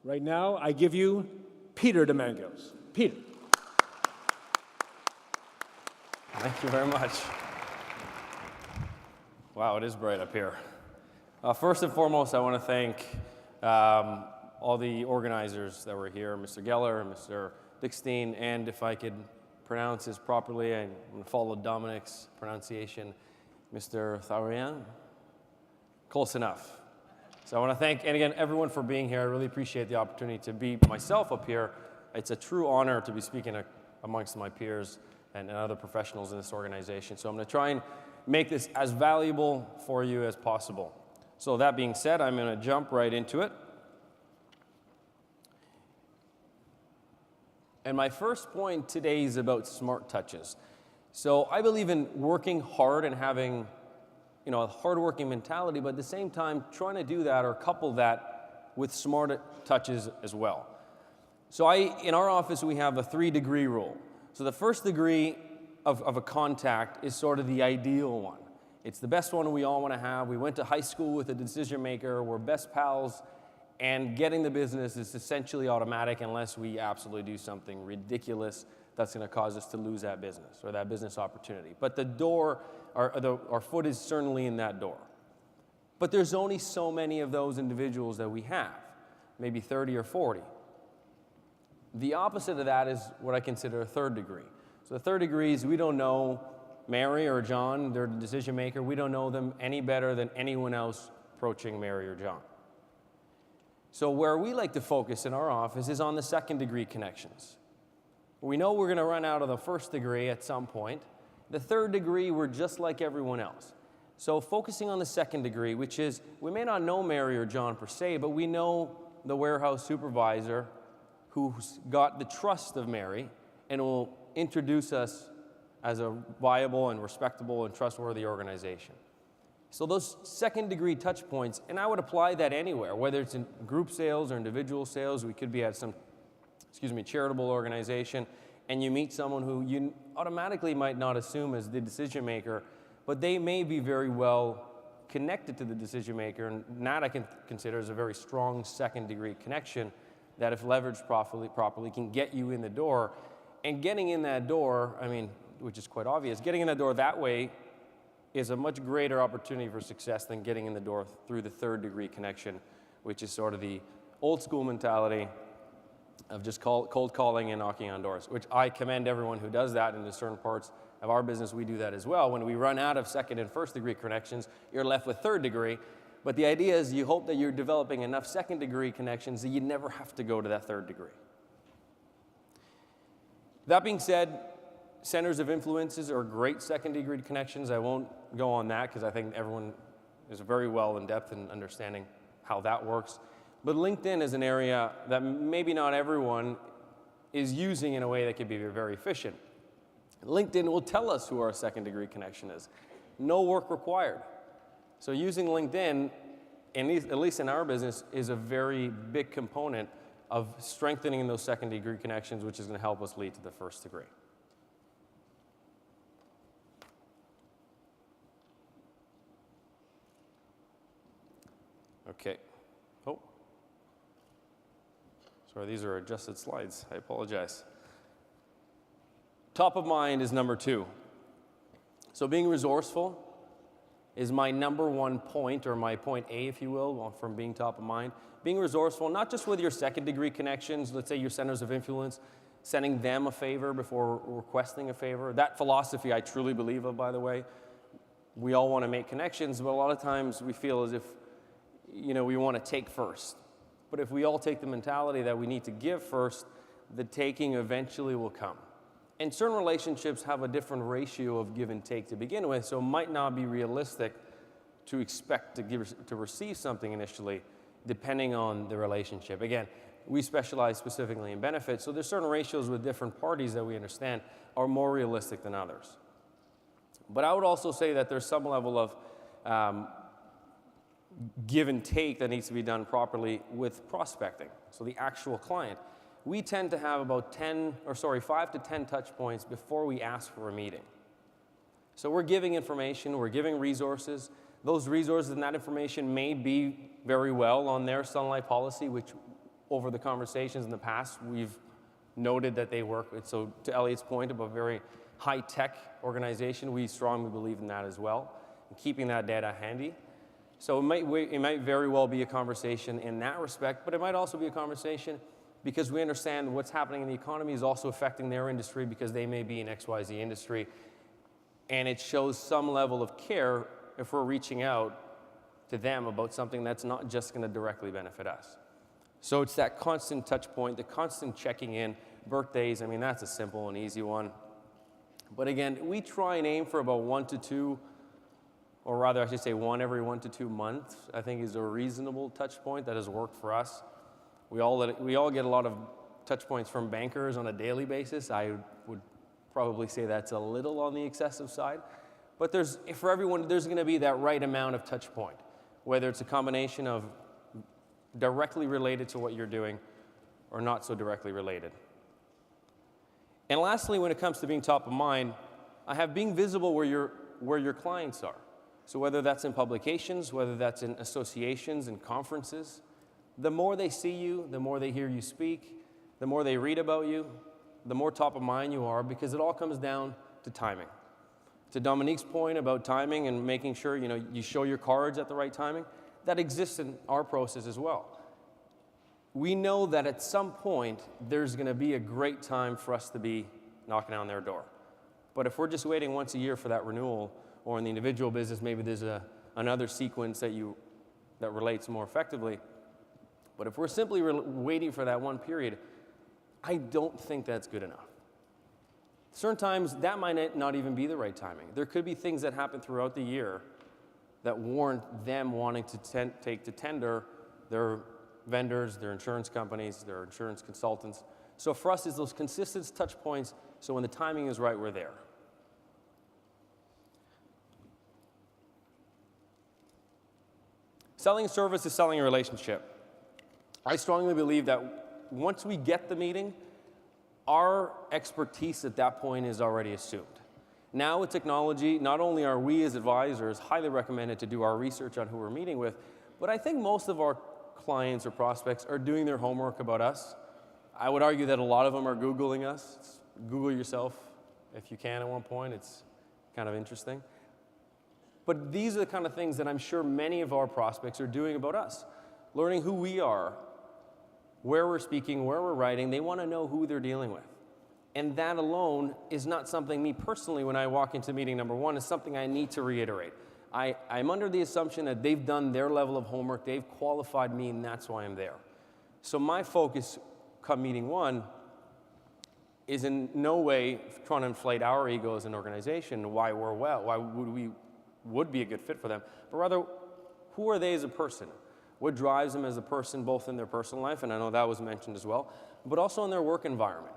Right now, I give you Peter Demangos. Peter. Thank you very much. Wow, it is bright up here. First and foremost, I want to thank all the organizers that were here, Mr. Geller, Mr. Dickstein, and if I could pronounce this properly, I'm going to follow Dominic's pronunciation, Mr. Tharian. Close enough. So I want to thank, and again, everyone for being here. I really appreciate the opportunity to be myself up here. It's a true honor to be speaking amongst my peers and other professionals in this organization. So I'm going to try and make this as valuable for you as possible. So that being said, I'm going to jump right into it. And my first point today is about smart touches. So I believe in working hard and having a hard-working mentality, but at the same time, trying to do that or couple that with smart touches as well. So in our office, we have a 3-degree rule. So the first degree of a contact is sort of the ideal one. It's the best one we all want to have. We went to high school with a decision maker. We're best pals. And getting the business is essentially automatic unless we absolutely do something ridiculous that's going to cause us to lose that business or that business opportunity. But the door, our foot is certainly in that door. But there's only so many of those individuals that we have, maybe 30 or 40. The opposite of that is what I consider a 3rd degree. So the 3rd degree is we don't know Mary or John, they're the decision maker. We don't know them any better than anyone else approaching Mary or John. So where we like to focus in our office is on the 2nd degree connections. We know we're going to run out of the 1st degree at some point. The 3rd degree, we're just like everyone else. So focusing on the 2nd degree, which is, we may not know Mary or John per se, but we know the warehouse supervisor who's got the trust of Mary and will introduce us as a viable and respectable and trustworthy organization. So those 2nd degree touch points, and I would apply that anywhere, whether it's in group sales or individual sales. We could be at some charitable organization, and you meet someone who you automatically might not assume as the decision maker, but they may be very well connected to the decision maker, and that I can consider as a very strong 2nd degree connection that if leveraged properly can get you in the door. And getting in that door, which is quite obvious, getting in that door that way is a much greater opportunity for success than getting in the door through the 3rd degree connection, which is sort of the old school mentality of just cold calling and knocking on doors, which I commend everyone who does that. In certain parts of our business, we do that as well. When we run out of 2nd and 1st degree connections, you're left with 3rd degree. But the idea is you hope that you're developing enough 2nd degree connections that you never have to go to that 3rd degree. That being said, centers of influences are great 2nd degree connections. I won't go on that because I think everyone is very well in depth in understanding how that works. But LinkedIn is an area that maybe not everyone is using in a way that can be very efficient. LinkedIn will tell us who our 2nd degree connection is. No work required. So using LinkedIn, at least in our business, is a very big component of strengthening those 2nd degree connections, which is going to help us lead to the 1st degree. Okay. Oh. Sorry, these are adjusted slides. I apologize. Top of mind is number 2. So being resourceful is my number 1 point, or my point A, if you will, from being top of mind. Being resourceful, not just with your 2nd degree connections, let's say your centers of influence, sending them a favor before requesting a favor. That philosophy I truly believe of, by the way. We all want to make connections, but a lot of times we feel as if we want to take first. But if we all take the mentality that we need to give first, the taking eventually will come. And certain relationships have a different ratio of give and take to begin with, so it might not be realistic to expect to receive something initially, depending on the relationship. Again, we specialize specifically in benefits, so there's certain ratios with different parties that we understand are more realistic than others. But I would also say that there's some level of give and take that needs to be done properly with prospecting, so the actual client. We tend to have about 5 to 10 touch points before we ask for a meeting. So we're giving information, we're giving resources. Those resources and that information may be very well on their sunlight policy, which over the conversations in the past, we've noted that they work. So to Elliot's point about very high-tech organization, we strongly believe in that as well, and keeping that data handy. So it might very well be a conversation in that respect, but it might also be a conversation because we understand what's happening in the economy is also affecting their industry because they may be in XYZ industry. And it shows some level of care if we're reaching out to them about something that's not just going to directly benefit us. So it's that constant touch point, the constant checking in. Birthdays, I mean, that's a simple and easy one. But again, we try and aim for about 1 to 2, or rather I should say 1 every 1 to 2 months, I think is a reasonable touch point that has worked for us. We all get a lot of touch points from bankers on a daily basis. I would probably say that's a little on the excessive side. But for everyone, there's going to be that right amount of touch point, whether it's a combination of directly related to what you're doing or not so directly related. And lastly, when it comes to being top of mind, I have being visible where your clients are. So whether that's in publications, whether that's in associations and conferences, the more they see you, the more they hear you speak, the more they read about you, the more top of mind you are, because it all comes down to timing. To Dominique's point about timing and making sure you show your cards at the right timing, that exists in our process as well. We know that at some point there's going to be a great time for us to be knocking on their door. But if we're just waiting once a year for that renewal, or in the individual business, maybe there's another sequence that relates more effectively. But if we're simply waiting for that one period, I don't think that's good enough. Certain times, that might not even be the right timing. There could be things that happen throughout the year that warrant them wanting to take to tender their vendors, their insurance companies, their insurance consultants. So for us, it's those consistent touch points, so when the timing is right, we're there. Selling a service is selling a relationship. I strongly believe that once we get the meeting, our expertise at that point is already assumed. Now with technology, not only are we as advisors highly recommended to do our research on who we're meeting with, but I think most of our clients or prospects are doing their homework about us. I would argue that a lot of them are Googling us. Google yourself if you can at one point. It's kind of interesting. But these are the kind of things that I'm sure many of our prospects are doing about us. Learning who we are, where we're speaking, where we're writing. They want to know who they're dealing with. And that alone is not something me personally, when I walk into meeting number 1, is something I need to reiterate. I'm under the assumption that they've done their level of homework, they've qualified me, and that's why I'm there. So my focus come meeting 1 is in no way trying to inflate our ego as an organization, why would be a good fit for them, but rather, who are they as a person? What drives them as a person, both in their personal life, and I know that was mentioned as well, but also in their work environment.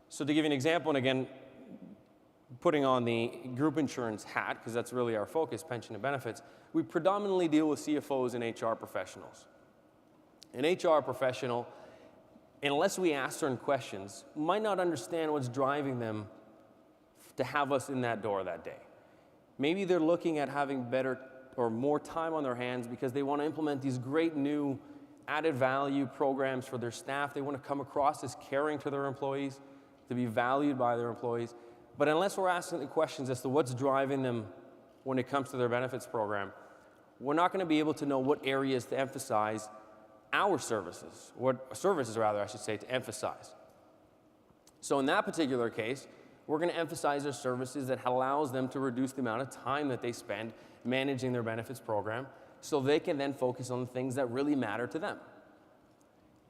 So to give you an example, and again, putting on the group insurance hat, because that's really our focus, pension and benefits, we predominantly deal with CFOs and HR professionals. An HR professional, unless we ask certain questions, might not understand what's driving them to have us in that door that day. Maybe they're looking at having better or more time on their hands because they want to implement these great new added value programs for their staff. They want to come across as caring to their employees, to be valued by their employees. But unless we're asking the questions as to what's driving them when it comes to their benefits program, we're not going to be able to know what areas to emphasize our services, what services rather, I should say, to emphasize. So in that particular case, we're going to emphasize their services that allows them to reduce the amount of time that they spend managing their benefits program so they can then focus on the things that really matter to them.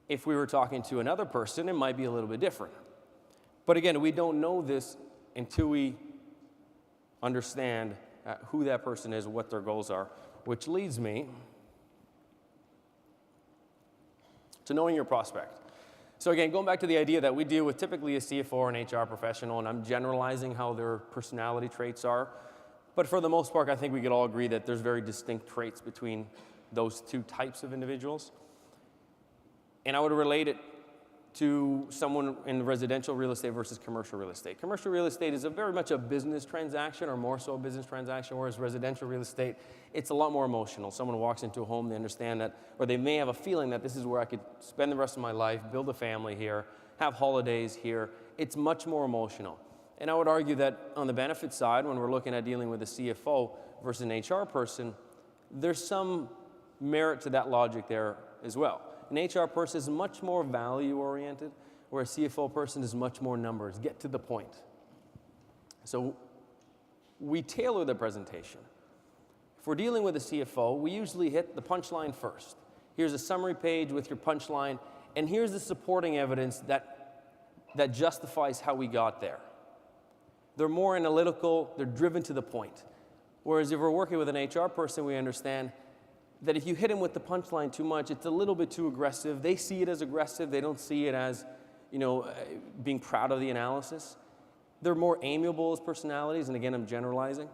If we were talking to another person, it might be a little bit different. But again, we don't know this until we understand who that person is, what their goals are, which leads me to knowing your prospect. So again, going back to the idea that we deal with typically a CFO or an HR professional, and I'm generalizing how their personality traits are, but for the most part, I think we could all agree that there's very distinct traits between those two types of individuals. And I would relate it to someone in residential real estate versus commercial real estate. Commercial real estate is very much a business transaction, or more so a business transaction, whereas residential real estate, it's a lot more emotional. Someone walks into a home, they understand that, or they may have a feeling that this is where I could spend the rest of my life, build a family here, have holidays here. It's much more emotional. And I would argue that on the benefit side, when we're looking at dealing with a CFO versus an HR person, there's some merit to that logic there as well. An HR person is much more value-oriented, where a CFO person is much more numbers, get to the point. So we tailor the presentation. If we're dealing with a CFO, we usually hit the punchline first. Here's a summary page with your punchline, and here's the supporting evidence that justifies how we got there. They're more analytical, they're driven to the point. Whereas if we're working with an HR person, we understand that if you hit them with the punchline too much, it's a little bit too aggressive. They see it as aggressive. They don't see it as, being proud of the analysis. They're more amiable as personalities, and again, I'm generalizing.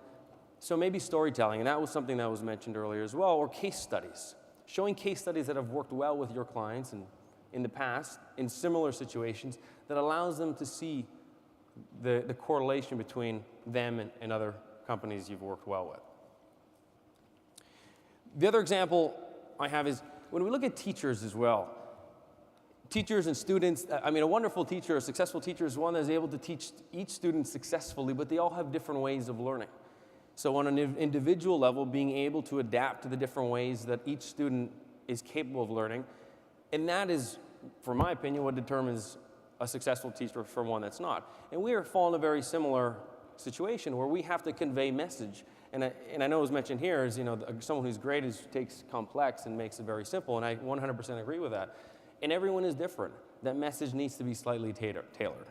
So maybe storytelling, and that was something that was mentioned earlier as well, or case studies. Showing case studies that have worked well with your clients and in the past, in similar situations, that allows them to see the correlation between them and other companies you've worked well with. The other example I have is when we look at teachers as well. Teachers and students, a wonderful teacher, a successful teacher is one that is able to teach each student successfully, but they all have different ways of learning. So on an individual level, being able to adapt to the different ways that each student is capable of learning, and that is, for my opinion, what determines a successful teacher from one that's not. And we are falling in a very similar situation where we have to convey message. And I know it was mentioned here is, someone who's great takes complex and makes it very simple, and I 100% agree with that. And everyone is different. That message needs to be slightly tailored.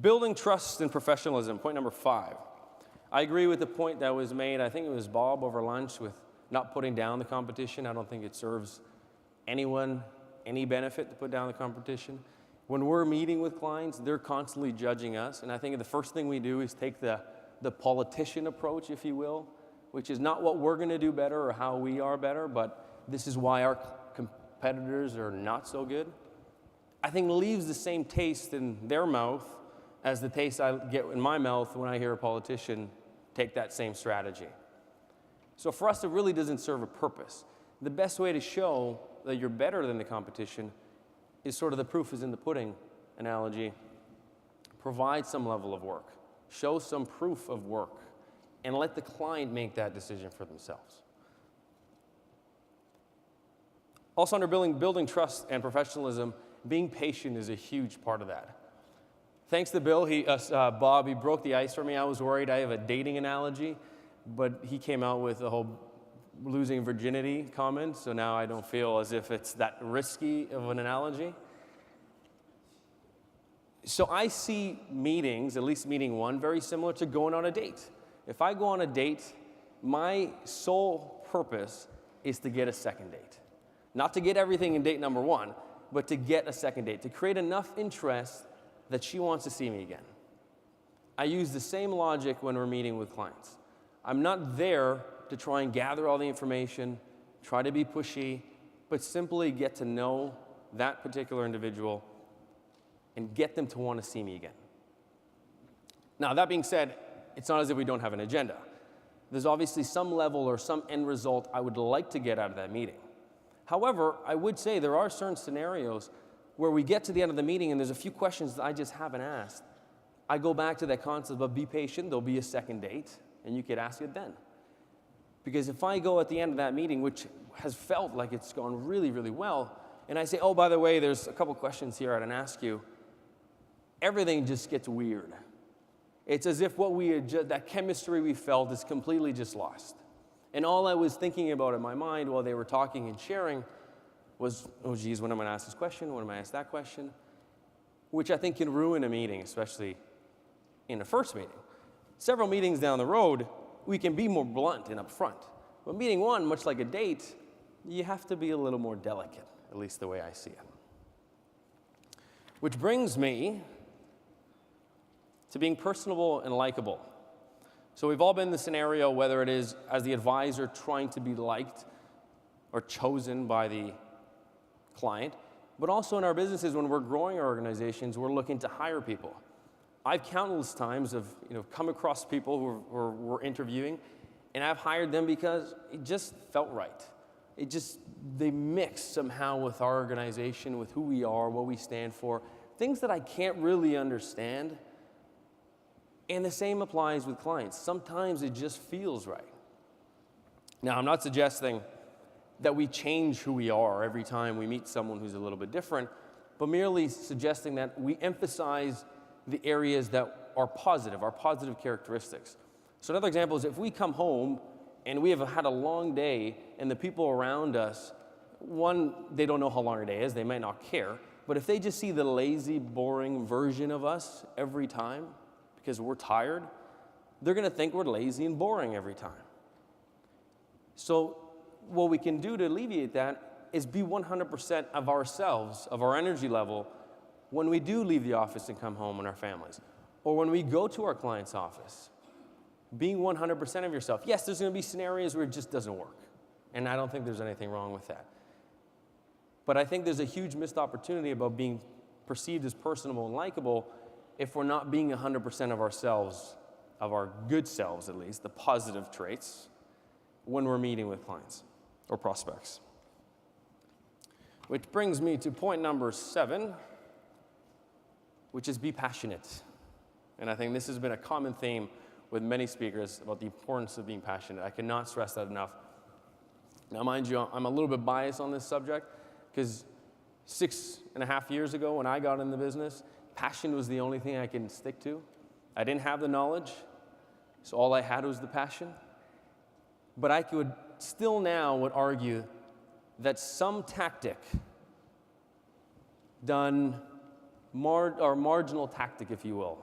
Building trust and professionalism, point number 5. I agree with the point that was made, I think it was Bob over lunch, with not putting down the competition. I don't think it serves anyone any benefit to put down the competition. When we're meeting with clients, they're constantly judging us, and I think the first thing we do is take the politician approach, if you will, which is not what we're going to do better or how we are better, but this is why our competitors are not so good. I think leaves the same taste in their mouth as the taste I get in my mouth when I hear a politician take that same strategy. So for us, it really doesn't serve a purpose. The best way to show that you're better than the competition is sort of the proof is in the pudding analogy. Provide some level of work. Show some proof of work. And let the client make that decision for themselves. Also, under building trust and professionalism, being patient is a huge part of that. Thanks to Bill, Bob, he broke the ice for me. I was worried. I have a dating analogy, but he came out with the whole losing virginity comment, so now I don't feel as if it's that risky of an analogy. So I see meetings, at least meeting one, very similar to going on a date. If I go on a date, my sole purpose is to get a second date. Not to get everything in date number 1, but to get a second date, to create enough interest that she wants to see me again. I use the same logic when we're meeting with clients. I'm not there to try and gather all the information, try to be pushy, but simply get to know that particular individual and get them to want to see me again. Now, that being said, it's not as if we don't have an agenda. There's obviously some level or some end result I would like to get out of that meeting. However, I would say there are certain scenarios where we get to the end of the meeting and there's a few questions that I just haven't asked. I go back to that concept of be patient, there'll be a second date, and you could ask it then. Because if I go at the end of that meeting, which has felt like it's gone really, really well, and I say, oh, by the way, there's a couple questions here I didn't ask you, everything just gets weird. It's as if that chemistry we felt is completely just lost. And all I was thinking about in my mind while they were talking and sharing was, oh, geez, when am I going to ask this question? When am I going to ask that question? Which I think can ruin a meeting, especially in a first meeting. Several meetings down the road, we can be more blunt and upfront. But meeting one, much like a date, you have to be a little more delicate, at least the way I see it. Which brings me to being personable and likable. So we've all been in the scenario, whether it is as the advisor trying to be liked or chosen by the client, but also in our businesses when we're growing our organizations, we're looking to hire people. I've countless times have come across people who were interviewing, and I've hired them because it just felt right. They mix somehow with our organization, with who we are, what we stand for, things that I can't really understand. And the same applies with clients. Sometimes it just feels right. Now, I'm not suggesting that we change who we are every time we meet someone who's a little bit different, but merely suggesting that we emphasize the areas that are positive, our positive characteristics. So another example is if we come home and we have had a long day and the people around us, one, they don't know how long our day is, they might not care, but if they just see the lazy, boring version of us every time because we're tired, they're going to think we're lazy and boring every time. So what we can do to alleviate that is be 100% of ourselves, of our energy level, when we do leave the office and come home in our families, or when we go to our client's office. Being 100% of yourself. Yes, there's going to be scenarios where it just doesn't work, and I don't think there's anything wrong with that. But I think there's a huge missed opportunity about being perceived as personable and likable if we're not being 100% of ourselves, of our good selves at least, the positive traits, when we're meeting with clients or prospects. Which brings me to point number 7, which is be passionate. And I think this has been a common theme with many speakers about the importance of being passionate. I cannot stress that enough. Now, mind you, I'm a little bit biased on this subject because 6.5 years ago when I got in the business, passion was the only thing I could stick to. I didn't have the knowledge, so all I had was the passion. But I could still now would argue that some tactic done, or marginal tactic, if you will,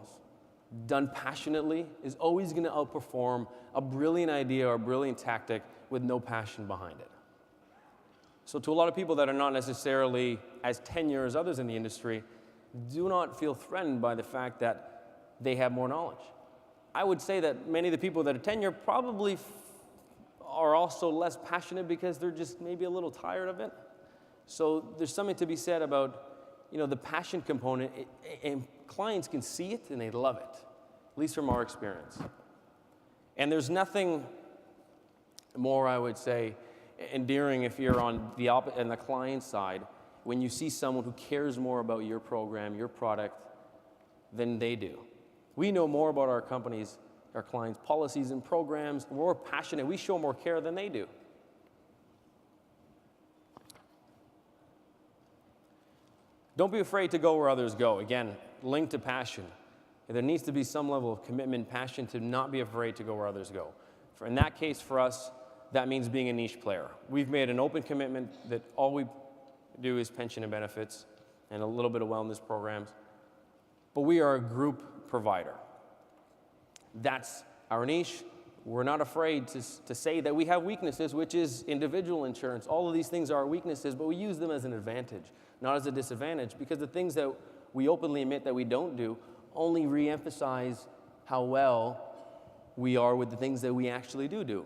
done passionately is always going to outperform a brilliant idea or a brilliant tactic with no passion behind it. So to a lot of people that are not necessarily as tenured as others in the industry, do not feel threatened by the fact that they have more knowledge. I would say that many of the people that are tenured probably are also less passionate because they're just maybe a little tired of it. So there's something to be said about the passion component, and clients can see it and they love it, at least from our experience. And there's nothing more, I would say, endearing if you're on the client side, when you see someone who cares more about your program, your product, than they do. We know more about our companies, our clients' policies and programs. We're passionate. We show more care than they do. Don't be afraid to go where others go. Again, linked to passion. There needs to be some level of commitment, passion to not be afraid to go where others go. In that case, for us, that means being a niche player. We've made an open commitment that all we do is pension and benefits and a little bit of wellness programs. But we are a group provider. That's our niche. We're not afraid to say that we have weaknesses, which is individual insurance. All of these things are our weaknesses, but we use them as an advantage, not as a disadvantage, because the things that we openly admit that we don't do only re-emphasize how well we are with the things that we actually do.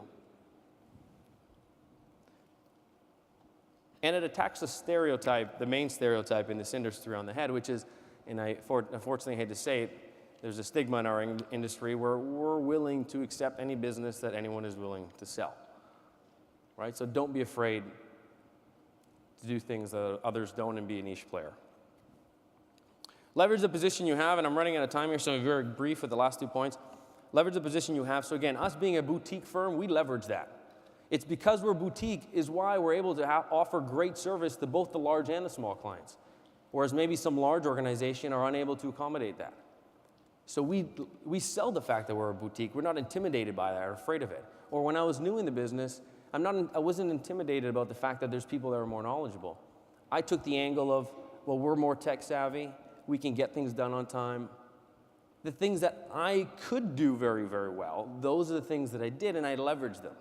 And it attacks the stereotype, the main stereotype in this industry on the head, which is, and I unfortunately hate to say it, there's a stigma in our industry where we're willing to accept any business that anyone is willing to sell, right? So don't be afraid to do things that others don't and be a niche player. Leverage the position you have, and I'm running out of time here, so I'm very brief with the last 2 points. Leverage the position you have. So again, us being a boutique firm, we leverage that. It's because we're boutique is why we're able to offer great service to both the large and the small clients, whereas maybe some large organizations are unable to accommodate that. So we sell the fact that we're a boutique. We're not intimidated by that or afraid of it. Or when I was new in the business, I wasn't intimidated about the fact that there's people that are more knowledgeable. I took the angle of, well, we're more tech savvy. We can get things done on time. The things that I could do very, very well, those are the things that I did, and I leveraged them.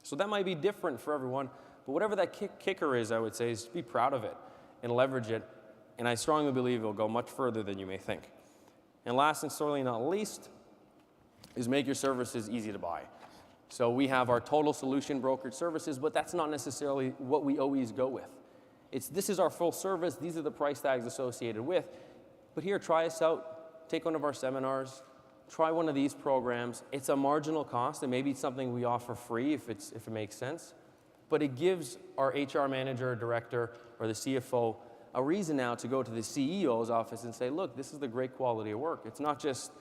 So that might be different for everyone, but whatever that kicker is, I would say, is be proud of it and leverage it. And I strongly believe it will go much further than you may think. And last and certainly not least, is make your services easy to buy. So we have our total solution brokerage services, but that's not necessarily what we always go with. This is our full service, these are the price tags associated with, but here, try us out, take one of our seminars, try one of these programs. It's a marginal cost, and maybe it's something we offer free if it makes sense, but it gives our HR manager, director, or the CFO a reason now to go to the CEO's office and say, look, this is the great quality of work. It's not just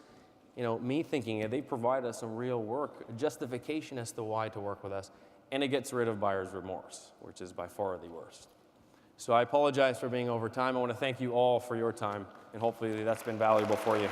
me thinking it. They provide us some real work, justification as to why to work with us, and it gets rid of buyer's remorse, which is by far the worst. So I apologize for being over time. I want to thank you all for your time, and hopefully that's been valuable for you.